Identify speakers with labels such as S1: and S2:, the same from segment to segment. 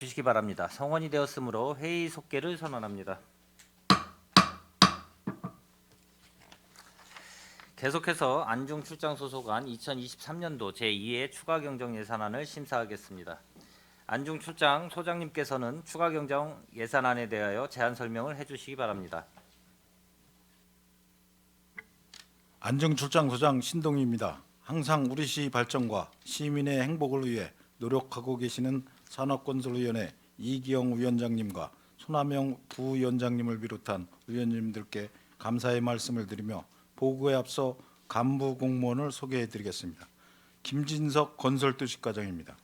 S1: 주시기 바랍니다. 성원이 되었으므로 회의 속개를 선언합니다. 계속해서 안중 출장 소속안 2023년도 제2회 추가 경정 예산안을 심사하겠습니다. 안중 출장 소장님께서는 추가 경정 예산안에 대하여 제안 설명을 해주시기 바랍니다.
S2: 안중 출장 소장 신동희입니다. 항상 우리 시 발전과 시민의 행복을 위해 노력하고 계시는 산업건설위원회 이기영 위원장님과 손하명 부위원장님을 비롯한 위원님들께 감사의 말씀을 드리며 보고에 앞서 간부 공무원을 소개해드리겠습니다. 김진석 건설도시과장입니다.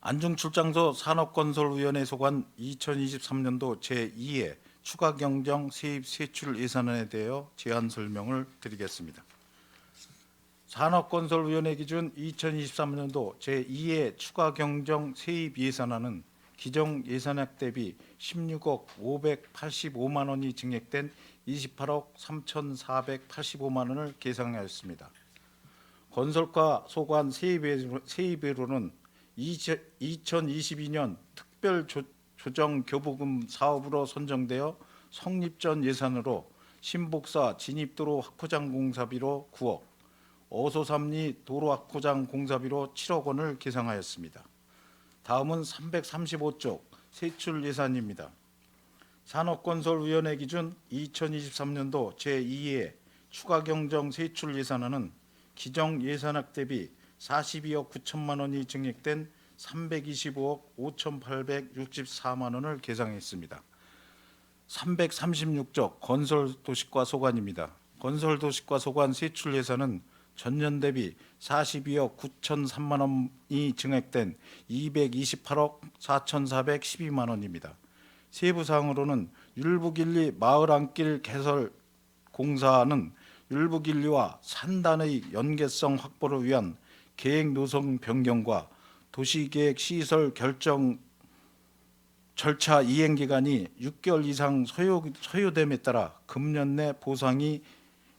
S2: 안중출장소 산업건설위원회 소관 2023년도 제2회 추가 경정 세입 세출 예산안에 대하여 제안 설명을 드리겠습니다. 산업건설위원회 기준 2023년도 제2회 추가 경정 세입 예산안은 기정 예산액 대비 16억 585만 원이 증액된 28억 3,485만 원을 계상하였습니다. 건설과 소관 세입외로는 2022년 특별 조정 교부금 사업으로 선정되어 성립 전 예산으로 신복사 진입도로 확포장 공사비로 9억, 어소삼리 도로 확포장 공사비로 7억 원을 계상하였습니다. 다음은 335쪽 세출 예산입니다. 산업건설위원회 기준 2023년도 제2회 추가 경정 세출 예산안은 기정 예산액 대비 42억 9천만 원이 증액된 325억 5,864만 원을 계상했습니다. 336쪽 건설도시과 소관입니다. 건설도시과 소관 세출 예산은 전년 대비 42억 9,003만 원이 증액된 228억 4,412만 원입니다. 세부 사항으로는 율북일리 마을안길 개설 공사는 율북일리와 산단의 연계성 확보를 위한 계획 노선 변경과 도시계획 시설 결정 절차 이행 기간이 6개월 이상 소요됨에 따라 금년 내 보상이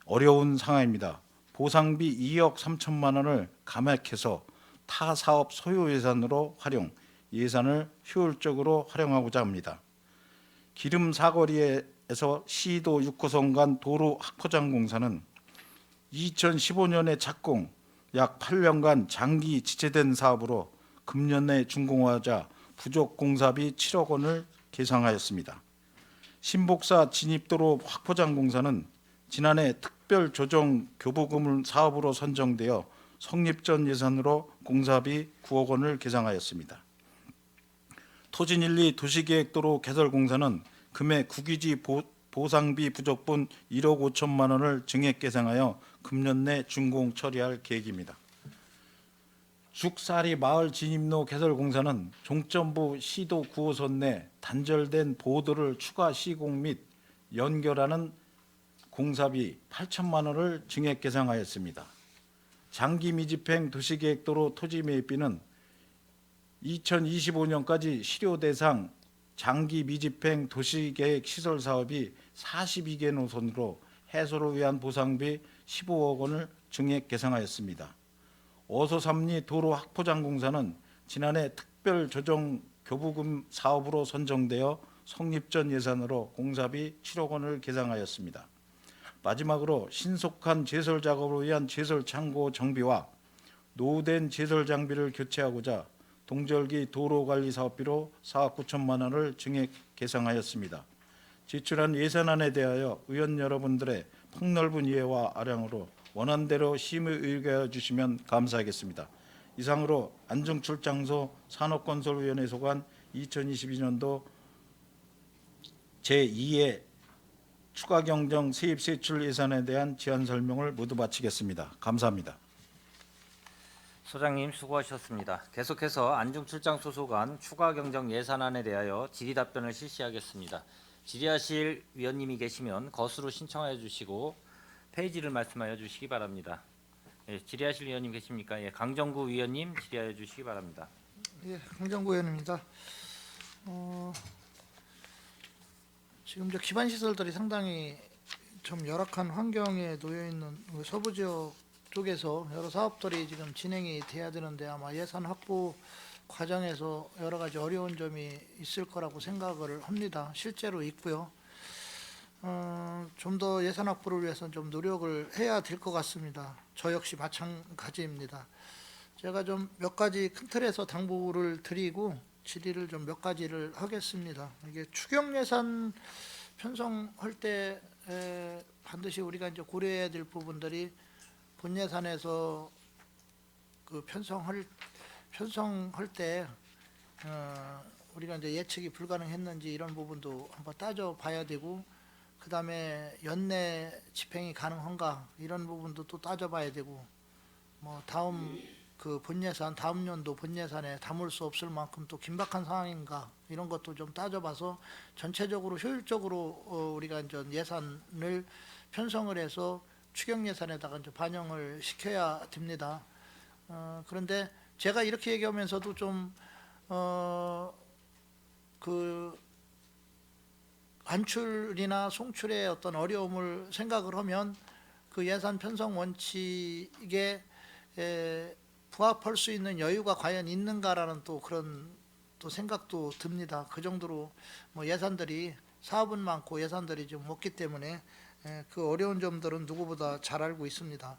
S2: 어려운 상황입니다. 보상비 2억 3천만 원을 감액해서 타 사업 소요 예산으로 활용, 예산을 효율적으로 활용하고자 합니다. 기름 사거리에서 시도 6호선 간 도로 확포장 공사는 2015년에 착공, 약 8년간 장기 지체된 사업으로 금년 내 준공하자 부족 공사비 7억 원을 계상하였습니다. 신복사 진입도로 확포장 공사는 지난해 특별 조정 교부금 사업으로 선정되어 성립 전 예산으로 공사비 9억 원을 계상하였습니다. 토진일리 도시계획도로 개설 공사는 금해 국유지 보상비 부족분 1억 5천만 원을 증액 계상하여 금년 내 준공 처리할 계획입니다. 죽사리 마을 진입로 개설 공사는 종점부 시도 9호선 내 단절된 보도를 추가 시공 및 연결하는 공사비 8천만 원을 증액 계상하였습니다. 장기 미집행 도시계획도로 토지 매입비는 2025년까지 실효 대상 장기 미집행 도시계획 시설 사업이 42개 노선으로 해소를 위한 보상비 15억 원을 증액 계상하였습니다. 어소삼리 도로 확포장 공사는 지난해 특별 조정 교부금 사업으로 선정되어 성립 전 예산으로 공사비 7억 원을 계상하였습니다. 마지막으로 신속한 제설 작업을 위한 제설 창고 정비와 노후된 제설 장비를 교체하고자 동절기 도로관리 사업비로 4억 9천만 원을 증액 계상하였습니다. 제출한 예산안에 대하여 의원 여러분들의 폭넓은 이해와 아량으로 원안대로 심의 의결해 주시면 감사하겠습니다. 이상으로 안중출장소 산업건설위원회 소관 2022년도 제2회 추가 경정 세입 세출 예산에 대한 제안 설명을 모두 마치겠습니다. 감사합니다.
S1: 소장님 수고하셨습니다. 계속해서 안중 출장 소속안 추가 경정 예산안에 대하여 질의 답변을 실시하겠습니다. 질의하실 위원님이 계시면 거수로 신청하여 주시고 페이지를 말씀하여 주시기 바랍니다. 예, 질의하실 위원님 계십니까? 예, 강정구 위원님 질의하여 주시기 바랍니다.
S3: 예, 강정구 의원입니다. 지금 기반 시설들이 상당히 좀 열악한 환경에 놓여 있는 서부 지역 쪽에서 여러 사업들이 지금 진행이 돼야 되는데 아마 예산 확보 과정에서 여러 가지 어려운 점이 있을 거라고 생각을 합니다. 실제로 있고요. 좀 더 예산 확보를 위해서 좀 노력을 해야 될 것 같습니다. 저 역시 마찬가지입니다. 제가 좀 몇 가지 큰 틀에서 당부를 드리고 질의를 좀 몇 가지를 하겠습니다. 이게 추경 예산 편성할 때 반드시 우리가 이제 고려해야 될 부분들이 본 예산에서 그 편성할 때 우리가 이제 예측이 불가능했는지 이런 부분도 한번 따져봐야 되고, 그 다음에 연내 집행이 가능한가 이런 부분도 또 따져봐야 되고, 뭐 다음 그 본예산, 다음 연도 본예산에 담을 수 없을 만큼 또 긴박한 상황인가 이런 것도 좀 따져봐서 전체적으로 효율적으로 우리가 이제 예산을 편성을 해서 추경 예산에다가 이제 반영을 시켜야 됩니다. 그런데 제가 이렇게 얘기하면서도 좀 그 안출이나 송출의 어떤 어려움을 생각을 하면 그 예산 편성 원칙에 부합할 수 있는 여유가 과연 있는가라는 또 그런 또 생각도 듭니다. 그 정도로 뭐 예산들이 사업은 많고 예산들이 좀 없기 때문에 그 어려운 점들은 누구보다 잘 알고 있습니다.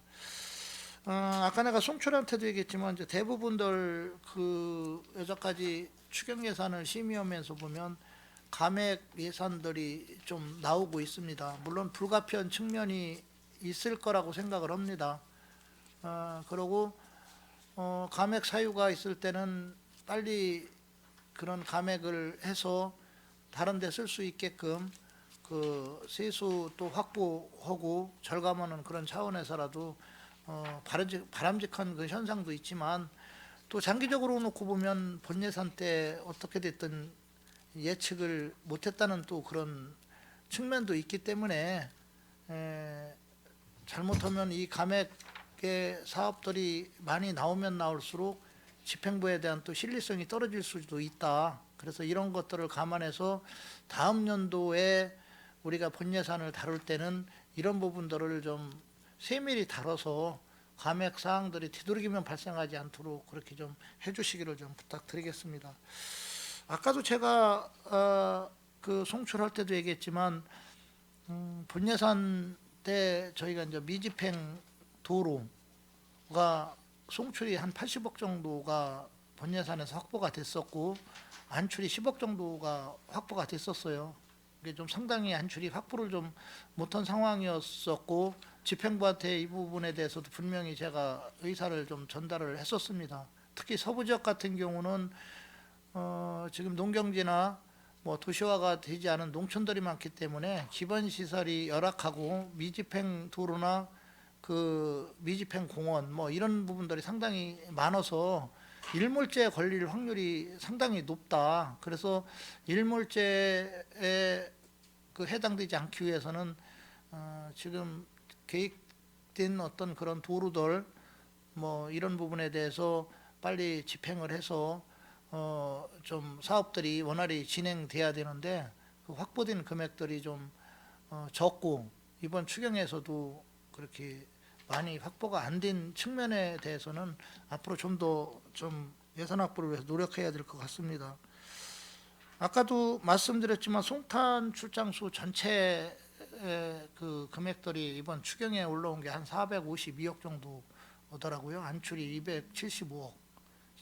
S3: 아까 내가 송출한테도 얘기했지만 이제 대부분들 그 여기까지 추경 예산을 심의하면서 보면 감액 예산들이 좀 나오고 있습니다. 물론 불가피한 측면이 있을 거라고 생각을 합니다. 그리고 감액 사유가 있을 때는 빨리 그런 감액을 해서 다른 데 쓸 수 있게끔 그 세수 또 확보하고 절감하는 그런 차원에서라도 바람직한 그 현상도 있지만, 또 장기적으로 놓고 보면 본 예산 때 어떻게 됐든 예측을 못했다는 또 그런 측면도 있기 때문에 잘못하면 이 감액의 사업들이 많이 나오면 나올수록 집행부에 대한 또 신뢰성이 떨어질 수도 있다. 그래서 이런 것들을 감안해서 다음 연도에 우리가 본 예산을 다룰 때는 이런 부분들을 좀 세밀히 다뤄서 감액 사항들이 되도록이면 발생하지 않도록 그렇게 좀 해주시기를 좀 부탁드리겠습니다. 아까도 제가 그 송출할 때도 얘기했지만 본 예산 때 저희가 이제 미집행 도로가 송출이 한 80억 정도가 본 예산에서 확보가 됐었고 안출이 10억 정도가 확보가 됐었어요. 이게 좀 상당히 안출이 확보를 좀 못한 상황이었었고, 집행부한테 이 부분에 대해서도 분명히 제가 의사를 좀 전달을 했었습니다. 특히 서부 지역 같은 경우는 지금 농경지나 뭐 도시화가 되지 않은 농촌들이 많기 때문에 기반 시설이 열악하고 미집행 도로나 그 미집행 공원 뭐 이런 부분들이 상당히 많아서 일몰제에 걸릴 확률이 상당히 높다. 그래서 일몰제에 그 해당되지 않기 위해서는 지금 계획된 어떤 그런 도로들 뭐 이런 부분에 대해서 빨리 집행을 해서 좀 사업들이 원활히 진행돼야 되는데 그 확보된 금액들이 좀 적고 이번 추경에서도 그렇게 많이 확보가 안 된 측면에 대해서는 앞으로 좀 더 좀 예산 확보를 위해서 노력해야 될 것 같습니다. 아까도 말씀드렸지만 송탄 출장소 전체 그 금액들이 이번 추경에 올라온 게 한 452억 정도 오더라고요. 안출이 275억.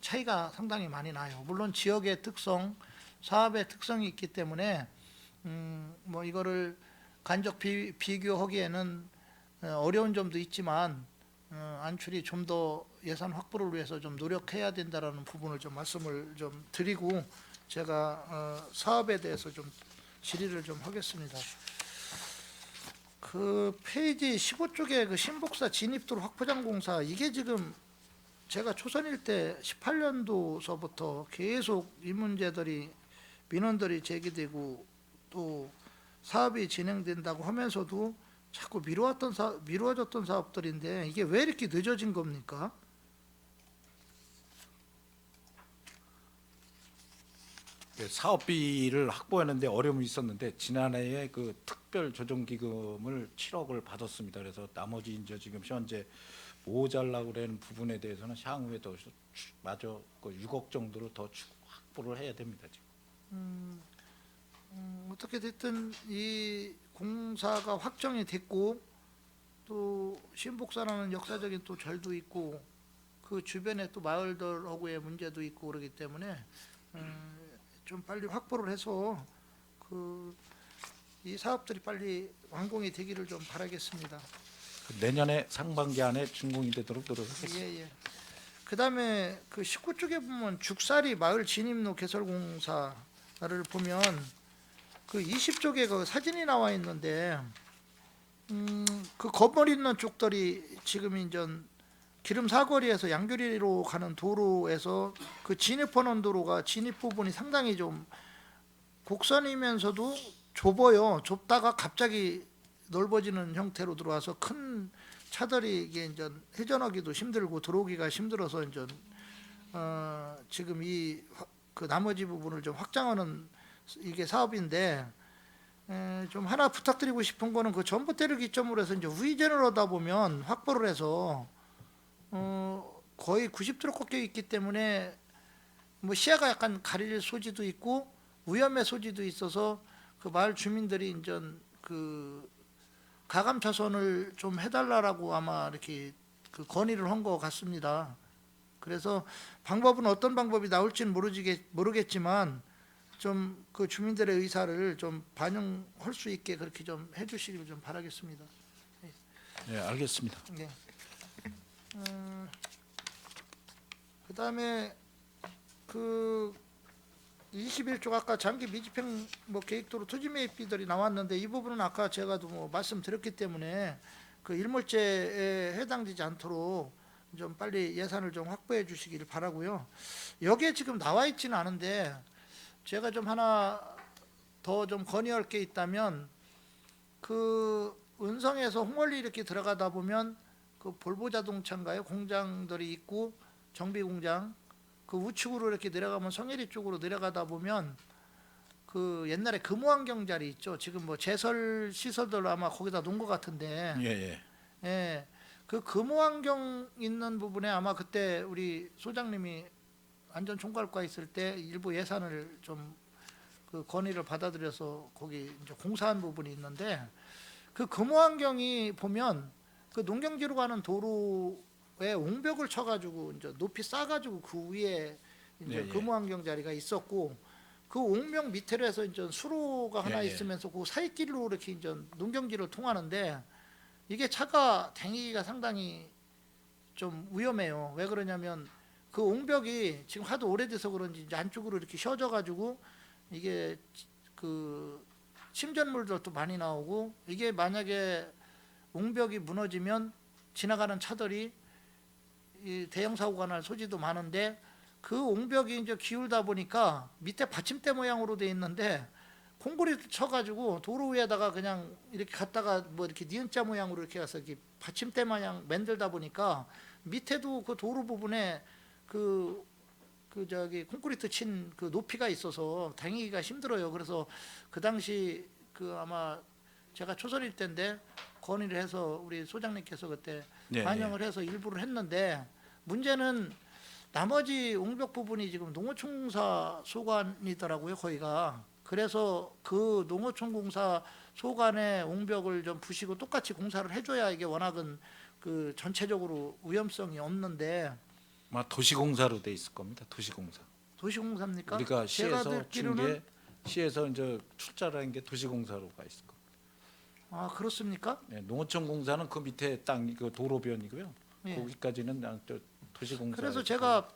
S3: 차이가 상당히 많이 나요. 물론 지역의 특성, 사업의 특성이 있기 때문에 뭐 이거를 간접 비교하기에는 어려운 점도 있지만 안출이 좀 더 예산 확보를 위해서 좀 노력해야 된다라는 부분을 좀 말씀을 좀 드리고 제가 사업에 대해서 좀 질의를 좀 하겠습니다. 그 페이지 15쪽에 그 신복사 진입도로 확포장 공사, 이게 지금 제가 초선일 때 18년도서부터 계속 이 문제들이 민원들이 제기되고 또 사업이 진행된다고 하면서도 자꾸 미루어졌던 사업들인데 이게 왜 이렇게 늦어진 겁니까?
S2: 사업비를 확보하는데 어려움이 있었는데 지난해에 그 특별 조정 기금을 7억을 받았습니다. 그래서 나머지 이제 지금 현재 모자라고 그러는 부분에 대해서는 향후에 더 마저 그 6억 정도로 더 확보를 해야 됩니다. 지금.
S3: 어떻게 됐든 이 공사가 확정이 됐고 또 신복사라는 역사적인 또 절도 있고 그 주변에 또 마을들하고의 문제도 있고 그러기 때문에 좀 빨리 확보를 해서 이 사업들이 빨리 완공이 되기를 좀 바라겠습니다.
S2: 내년에 상반기 안에 준공이 되도록 노력하겠습니다.
S3: 예. 그다음에 그 19쪽에 보면 죽사리 마을 진입로 개설 공사를 보면 그 20쪽에 그 사진이 나와 있는데 그 건물 있는 쪽들이 지금 이제 기름 사거리에서 양교리로 가는 도로에서 그 진입하는 도로가 진입 부분이 상당히 좀 곡선이면서도 좁아요. 좁다가 갑자기 넓어지는 형태로 들어와서 큰 차들이 이게 이제 회전하기도 힘들고 들어오기가 힘들어서 이제 지금 그 나머지 부분을 좀 확장하는 이게 사업인데 좀 하나 부탁드리고 싶은 거는 그 전봇대를 기점으로 해서 이제 우회전을 하다 보면 확보를 해서 거의 90도로 꺾여 있기 때문에 뭐 시야가 약간 가릴 소지도 있고 위험의 소지도 있어서 그 마을 주민들이 이제 그 가감 차선을 좀 해달라라고 아마 이렇게 그 건의를 한 것 같습니다. 그래서 방법은 어떤 방법이 나올지는 모르겠지만 좀 그 주민들의 의사를 좀 반영할 수 있게 그렇게 좀 해주시길 좀 바라겠습니다.
S2: 네, 알겠습니다.
S3: 네. 그다음에 그 21쪽 아까 장기 미집행 뭐 계획도로 토지 매입비들이 나왔는데 이 부분은 아까 제가도 뭐 말씀드렸기 때문에 그 일몰제에 해당되지 않도록 좀 빨리 예산을 좀 확보해 주시기를 바라고요. 여기에 지금 나와 있지는 않은데 제가 좀 하나 더 좀 건의할 게 있다면 그 은성에서 홍월리 이렇게 들어가다 보면 그 볼보 자동차인가요? 공장들이 있고 정비 공장 그 우측으로 이렇게 내려가면 성혜리 쪽으로 내려가다 보면 그 옛날에 금호환경 자리 있죠. 지금 뭐 제설 시설들 아마 거기다 놓은 것 같은데. 예. 그 금호환경 있는 부분에 아마 그때 우리 소장님이 안전총괄과 있을 때 일부 예산을 좀 그 건의를 받아들여서 거기 이제 공사한 부분이 있는데 그 금호환경이 보면 그 농경지로 가는 도로에 옹벽을 쳐가지고 이제 높이 쌓아가지고 그 위에 이제 금호환경 자리가 있었고 그 옹벽 밑으로 해서 이제 수로가 하나 있으면서 그 사이길로 이렇게 이제 농경지를 통하는데 이게 차가 다니기가 상당히 좀 위험해요. 왜 그러냐면 그 옹벽이 지금 하도 오래돼서 그런지 이제 안쪽으로 이렇게 휘어져가지고 이게 그 침전물들도 많이 나오고 이게 만약에 옹벽이 무너지면 지나가는 차들이 이 대형 사고가 날 소지도 많은데 그 옹벽이 이제 기울다 보니까 밑에 받침대 모양으로 돼 있는데 콘크리트 쳐가지고 도로 위에다가 그냥 이렇게 갔다가 뭐 이렇게 니은자 모양으로 이렇게 가서 이렇게 받침대 마냥 만들다 보니까 밑에도 그 도로 부분에 그 저기 콘크리트 친 그 높이가 있어서 다니기가 힘들어요. 그래서 그 당시 그 아마 제가 초선일 때인데 건의를 해서 우리 소장님께서 그때 반영을 해서 일부를 했는데 문제는 나머지 옹벽 부분이 지금 농어촌공사 소관이더라고요. 거기가. 그래서 그 농어촌공사 소관의 옹벽을 좀 부시고 똑같이 공사를 해줘야 이게 워낙은 그 전체적으로 위험성이 없는데
S2: 아마 도시공사로 돼 있을 겁니다. 도시공사.
S3: 도시공사입니까?
S2: 우리가
S3: 제가
S2: 시에서
S3: 듣기로는
S2: 준게 시에서 이제 출자라는 게 도시공사로 가 있을 겁니다.
S3: 아 그렇습니까?
S2: 네, 농어촌공사는 그 밑에 땅 그 도로변이고요.
S3: 예.
S2: 거기까지는 도시공사.
S3: 그래서 제가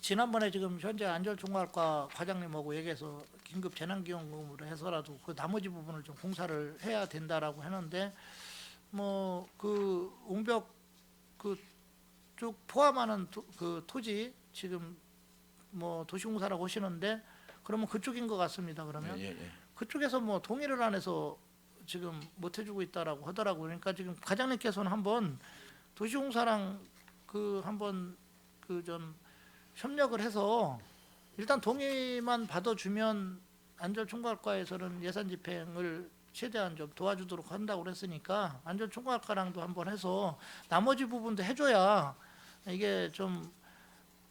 S3: 지난번에 지금 현재 안전총괄과 과장님하고 얘기해서 긴급 재난기용금으로 해서라도 그 나머지 부분을 좀 공사를 해야 된다라고 하는데 뭐 그 옹벽 그쪽 포함하는 그 토지 지금 뭐 도시공사라고 하시는데 그러면 그쪽인 것 같습니다. 그러면 그쪽에서 뭐 동의를 안 해서 지금 못 해주고 있다라고 하더라고요. 그러니까 지금 과장님께서는 한번 도시공사랑 그 한번 그 좀 협력을 해서 일단 동의만 받아주면 안전총괄과에서는 예산 집행을 최대한 좀 도와주도록 한다고 그랬으니까 안전총괄과랑도 한번 해서 나머지 부분도 해줘야 이게 좀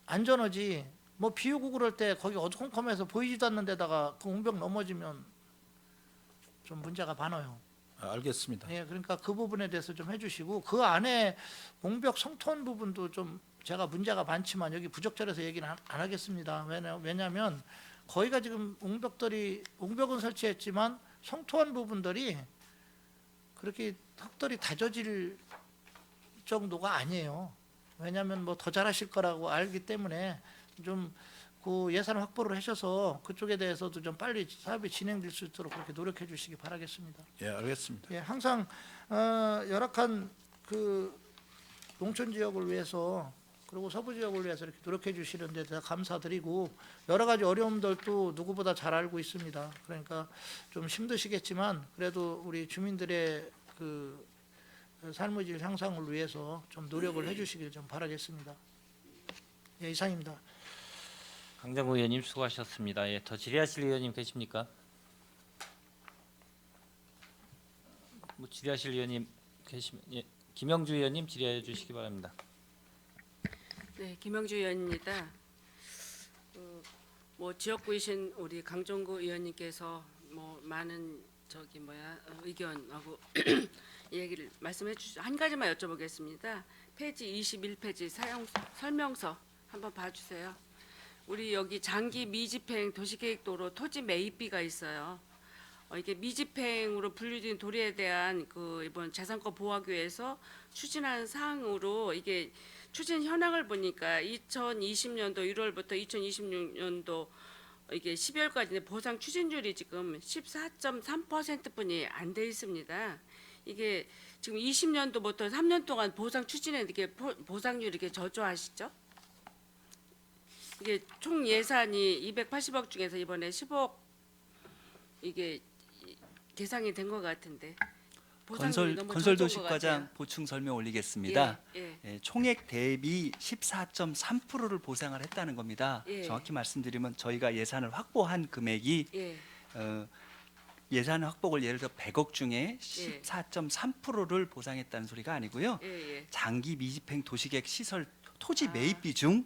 S3: 안전하지. 뭐 비 오고 그럴 때 거기 어두컴컴해서 보이지도 않는 데다가 그 옹벽 넘어지면 좀 문제가 많아요.
S2: 알겠습니다.
S3: 예, 그러니까 그 부분에 대해서 좀 해주시고 그 안에 옹벽 성토한 부분도 좀 제가 문제가 많지만 여기 부적절해서 얘기는 안 하겠습니다. 왜냐하면 거기가 지금 옹벽은 설치했지만 성토한 부분들이 그렇게 흙들이 다져질 정도가 아니에요. 왜냐하면 뭐 더 잘하실 거라고 알기 때문에 좀 그 예산 확보를 하셔서 그쪽에 대해서도 좀 빨리 사업이 진행될 수 있도록 그렇게 노력해 주시기 바라겠습니다.
S2: 예, 알겠습니다.
S3: 예, 항상 열악한 그 농촌 지역을 위해서 그리고 서부 지역을 위해서 이렇게 노력해 주시는 데 대해서 감사드리고 여러 가지 어려움들도 누구보다 잘 알고 있습니다. 그러니까 좀 힘드시겠지만 그래도 우리 주민들의 그 삶의 질 향상을 위해서 좀 노력을 해 주시길 좀 바라겠습니다. 예, 이상입니다.
S1: 강정구 의원님 수고하셨습니다. 예, 더 질의하실 의원님 계십니까? 뭐 질의하실 의원님 계시면 예, 김영주 의원님 질의해 주시기 바랍니다.
S4: 네, 김영주 의원입니다. 뭐 지역구이신 우리 강정구 의원님께서 뭐 많은 의견하고 얘기를 말씀해 주시죠. 한 가지만 여쭤보겠습니다. 페이지 21페이지 사용 설명서 한번 봐주세요. 우리 여기 장기 미집행 도시계획도로 토지 매입비가 있어요. 이게 미집행으로 분류된 도로에 대한 그 이번 재산권 보호하기위해서 추진하는 사항으로 이게 추진 현황을 보니까 2020년도 1월부터 2026년도 이게 12월까지 보상 추진율이 지금 14.3%뿐이 안 돼 있습니다. 이게 지금 20년도부터 3년 동안 보상 추진에 이렇게 보상률이 이렇게 저조하시죠? 이게 총 예산이 280억 중에서 이번에 10억 이게 계상이 된 것 같은데 보상률이 너무 저조한 것
S5: 건설도시과장
S4: 같아요.
S5: 보충 설명 올리겠습니다.
S4: 예, 예.
S5: 총액 대비 14.3%를 보상을 했다는 겁니다.
S4: 예.
S5: 정확히 말씀드리면 저희가 예산을 확보한 금액이
S4: 예,
S5: 예산 확보를 예를 들어 100억 중에 14.3%를 보상했다는 소리가 아니고요.
S4: 예, 예.
S5: 장기 미집행 도시계획 시설 토지 매입비 중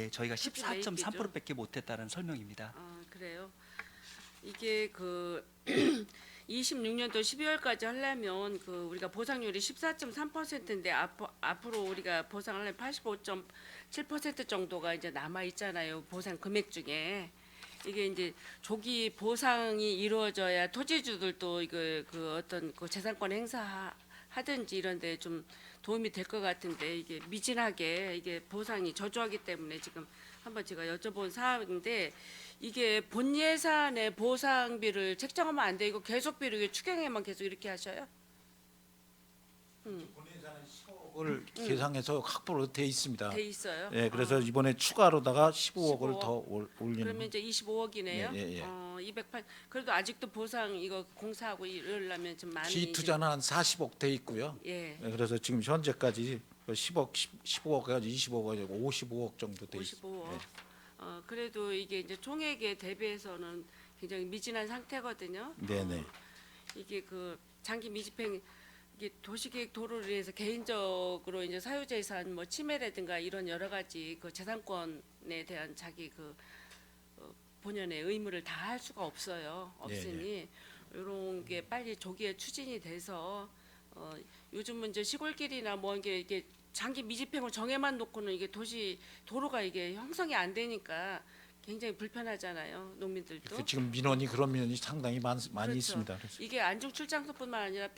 S5: 저희가
S4: 토지 매입비 중?
S5: 14.3%밖에 못했다는 설명입니다.
S4: 그래요. 이게 그 26년도 12월까지 하려면 그 우리가 보상률이 14.3%인데 앞으로 우리가 보상하려면 85.7% 정도가 이제 남아 있잖아요. 보상 금액 중에. 이게 이제 조기 보상이 이루어져야 토지주들도 이거 그 어떤 그 재산권 행사하든지 이런 데 좀 도움이 될 것 같은데 이게 미진하게 이게 보상이 저조하기 때문에 지금 한번 제가 여쭤본 사항인데 이게 본 예산의 보상비를 책정하면 안 되고 계속비를 추경에만 계속 이렇게 하셔요?
S2: 을 계상해서 확보로 돼 있습니다.
S4: 돼 있어요.
S2: 예, 그래서 이번에 추가로다가 15억을
S4: 15억.
S2: 더 올리는.
S4: 그러면 이제 25억이네요.
S2: 예, 예.
S4: 208. 그래도 아직도 보상 이거 공사하고 이러려면 좀 많이
S2: 지 투자는 한 40억 돼 있고요.
S4: 예.
S2: 예, 그래서 지금 현재까지 10억, 15억 해가지고 25억 해가지고 55억 정도 돼 있습니다.
S4: 55억.
S2: 예.
S4: 그래도 이게 이제 총액에 대비해서는 굉장히 미진한 상태거든요.
S2: 네네.
S4: 이게 그 장기 미집행 이게 도시계획 도로를 위해서 개인적으로 이제 사유재산 뭐 침해라든가 이런 여러 가지 그 재산권에 대한 자기 그 본연의 의무를 다 할 수가 없어요. 없으니 이런 게 빨리 조기에 추진이 돼서 요즘은 이제 시골길이나 뭐 이게 장기 미집행을 정해만 놓고는 이게 도로가 이게 형성이 안 되니까 굉장히 불편하잖아요. 농민들도.
S2: 지금 민원이 그런 민원이 상당히 많이
S4: 그렇죠.
S2: 있습니다. 그래서
S4: 이게 안중 출장소뿐만 아니라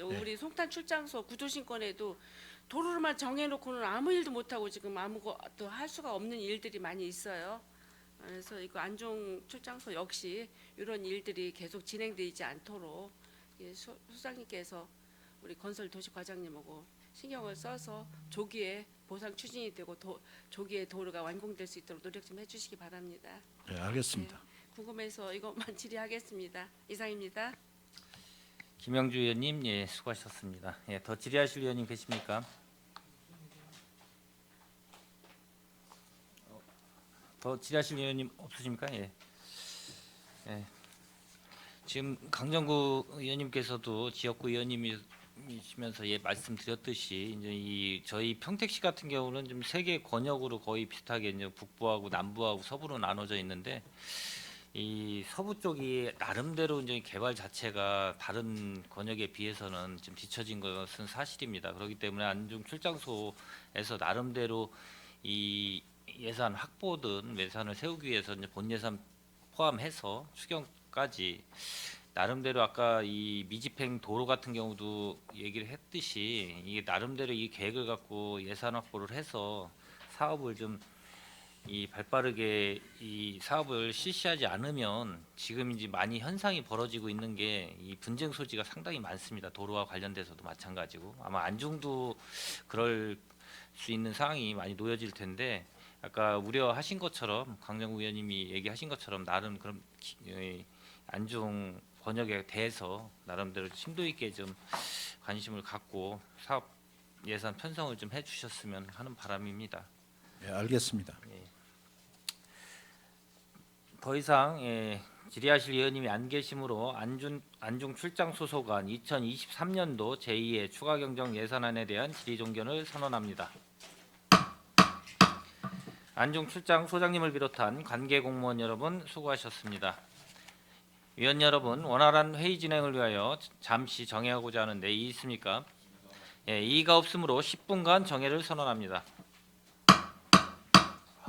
S4: 우리 송탄 출장소 구도심권에도 도로만 정해놓고는 아무 일도 못하고 지금 아무것도 할 수가 없는 일들이 많이 있어요. 그래서 이거 안중 출장소 역시 이런 일들이 계속 진행되지 않도록 수장님께서 우리 건설도시과장님하고 신경을 써서 조기에 보상 추진이 되고 조기에 도로가 완공될 수 있도록 노력 좀 해주시기 바랍니다.
S2: 네, 알겠습니다.
S4: 궁금해서 이것만 질의하겠습니다. 이상입니다.
S1: 김영주 의원님 예, 수고하셨습니다. 예, 더 질의하실 의원님 계십니까? 더 질의하실 의원님 없으십니까? 예. 예. 지금 강정구 의원님께서도 지역구 의원님이시면서 말씀드렸듯이 이제 이 저희 평택시 같은 경우는 좀 세 개 권역으로 거의 비슷하게 이제 북부하고 남부하고 서부로 나눠져 있는데 이 서부 쪽이 나름대로 이제 개발 자체가 다른 권역에 비해서는 좀 뒤처진 것은 사실입니다. 그렇기 때문에 안중 출장소에서 나름대로 이 예산 확보든 예산을 세우기 위해서 이제 본 예산 포함해서 추경까지 나름대로 아까 이 미집행 도로 같은 경우도 얘기를 했듯이 이게 나름대로 이 계획을 갖고 예산 확보를 해서 사업을 좀 이 발빠르게 이 사업을 실시하지 않으면 지금 이제 많이 현상이 벌어지고 있는 게 이 분쟁 소지가 상당히 많습니다. 도로와 관련돼서도 마찬가지고 아마 안중도 그럴 수 있는 상황이 많이 놓여질 텐데 아까 우려하신 것처럼 강정구 의원님이 얘기하신 것처럼 나름 그런 안중 번역에 대해서 나름대로 심도 있게 좀 관심을 갖고 사업 예산 편성을 좀 해주셨으면 하는 바람입니다.
S2: 예, 알겠습니다.
S1: 더 이상 질의하실 의원님이 안 계시므로 안중 출장 소속안 2023년도 제2의 추가 경정 예산안에 대한 질의 종결을 선언합니다. 안중 출장 소장님을 비롯한 관계 공무원 여러분 수고하셨습니다. 위원 여러분, 원활한 회의 진행을 위하여 잠시 정회하고자 하는데 이의 있습니까? 예, 이의가 없으므로 10분간 정회를 선언합니다.